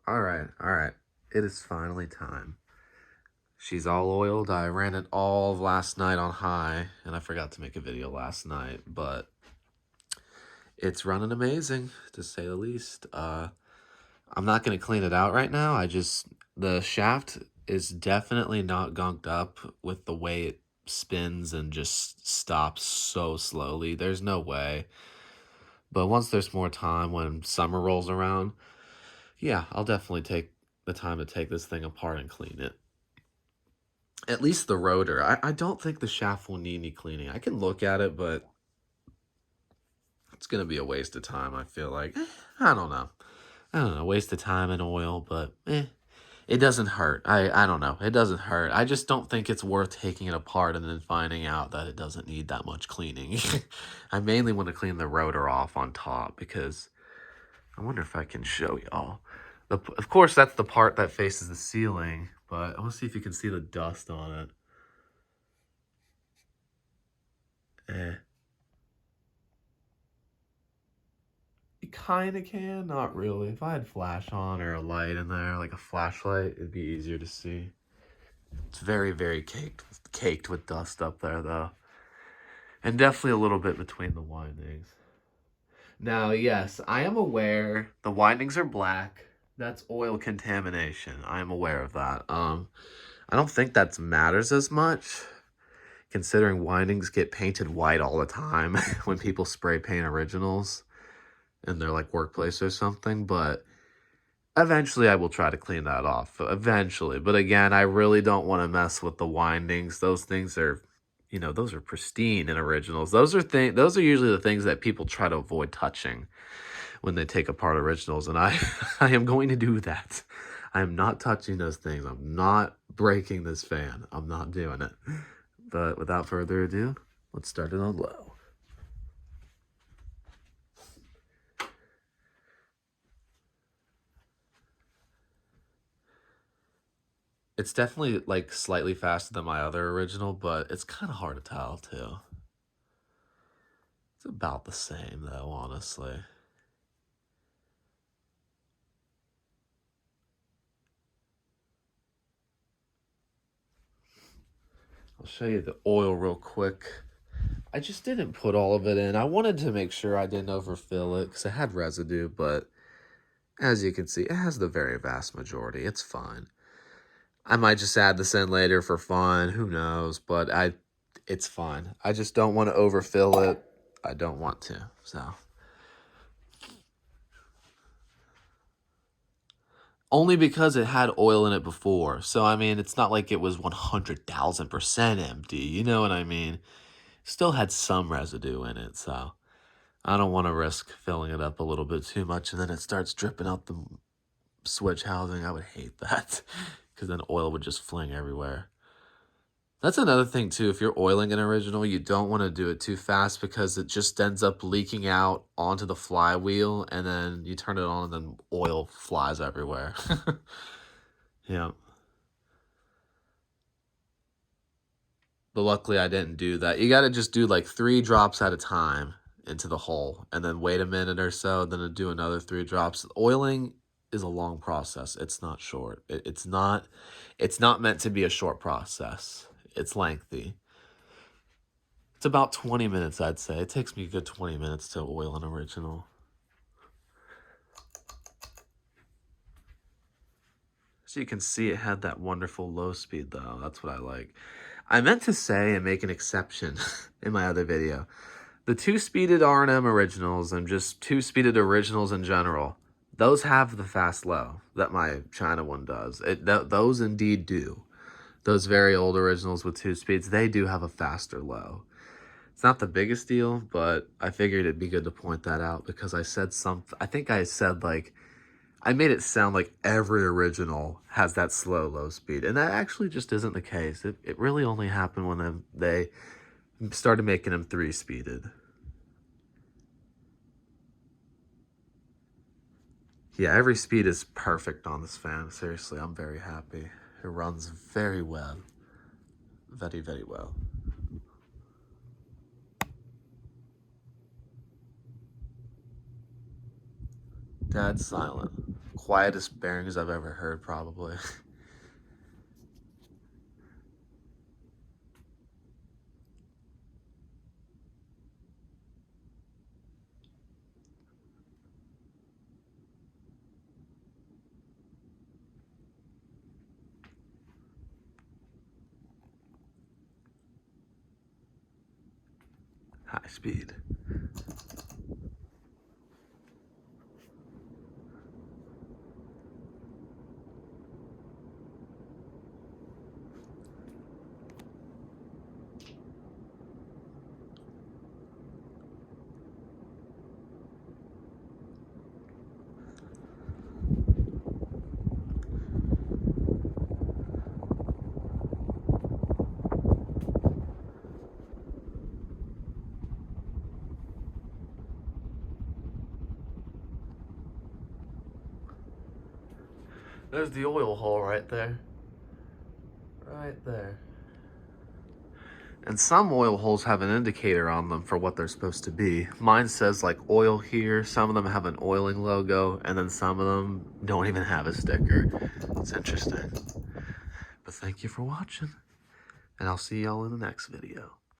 All right. It is finally time. She's all oiled. I ran it all of last night on high, and I forgot to make a video last night, but it's running amazing, to say the least. I'm not going to clean it out right now. The shaft is definitely not gunked up with the way it spins and just stops so slowly. There's no way. But once there's more time, when summer rolls around, yeah, I'll definitely take the time to take this thing apart and clean it. At least the rotor. I don't think the shaft will need any cleaning. I can look at it, but it's going to be a waste of time, I feel like. I don't know. Waste of time and oil, but it doesn't hurt. I don't know. It doesn't hurt. I just don't think it's worth taking it apart and then finding out that it doesn't need that much cleaning. I mainly want to clean the rotor off on top because I wonder if I can show y'all. Of course, that's the part that faces the ceiling, but I want to see if you can see the dust on it. You kind of can, not really. If I had flash on or a light in there, like a flashlight, it'd be easier to see. It's very, very caked with dust up there, though. And definitely a little bit between the windings. Now, yes, I am aware the windings are black. That's oil contamination. I am aware of that. I don't think that matters as much, considering windings get painted white all the time when people spray paint originals in their like workplace or something, but eventually I will try to clean that off. Eventually. But again, I really don't want to mess with the windings. Those things are, those are pristine in originals. Those are usually the things that people try to avoid touching when they take apart originals, and I I am going to do that. I am not touching those things. I'm not breaking this fan. I'm not doing it. But without further ado, let's start it on low. It's definitely like slightly faster than my other original, but it's kind of hard to tell too. It's about the same though, honestly. I'll show you the oil real quick. I just didn't put all of it in. I wanted to make sure I didn't overfill it because it had residue, but as you can see, it has the very vast majority. It's fine. I might just add this in later for fun. Who knows? But it's fine. I just don't want to overfill it. I don't want to. So only because it had oil in it before. So I mean, it's not like it was 100,000% empty. You know what I mean? Still had some residue in it. So I don't want to risk filling it up a little bit too much and then it starts dripping out the switch housing. I would hate that because then oil would just fling everywhere. That's another thing too. If you're oiling an original, you don't want to do it too fast because it just ends up leaking out onto the flywheel and then you turn it on and then oil flies everywhere. Yeah. But luckily I didn't do that. You got to just do like 3 drops at a time into the hole and then wait a minute or so, then do another 3 drops. Oiling is a long process. It's not short. It's not meant to be a short process. It's lengthy. It's about 20 minutes, I'd say. It takes me a good 20 minutes to oil an original. So you can see it had that wonderful low speed though. That's what I like. I meant to say and make an exception in my other video. The 2-speeded R&M originals and just 2-speeded originals in general, those have the fast low that my China one does. Those indeed do. Those very old originals with 2 speeds, they do have a faster low. It's not the biggest deal, but I figured it'd be good to point that out because I said something. I think I said like, I made it sound like every original has that slow low speed, and that actually just isn't the case. It really only happened when they started making them 3-speeded. Yeah, every speed is perfect on this fan. Seriously, I'm very happy. It runs very well. Very, very well. Dead silent. quietest bearings I've ever heard, probably. High speed. There's the oil hole right there. Right there. And some oil holes have an indicator on them for what they're supposed to be. Mine says like oil here, some of them have an oiling logo, and then some of them don't even have a sticker. It's interesting. But thank you for watching, and I'll see y'all in the next video.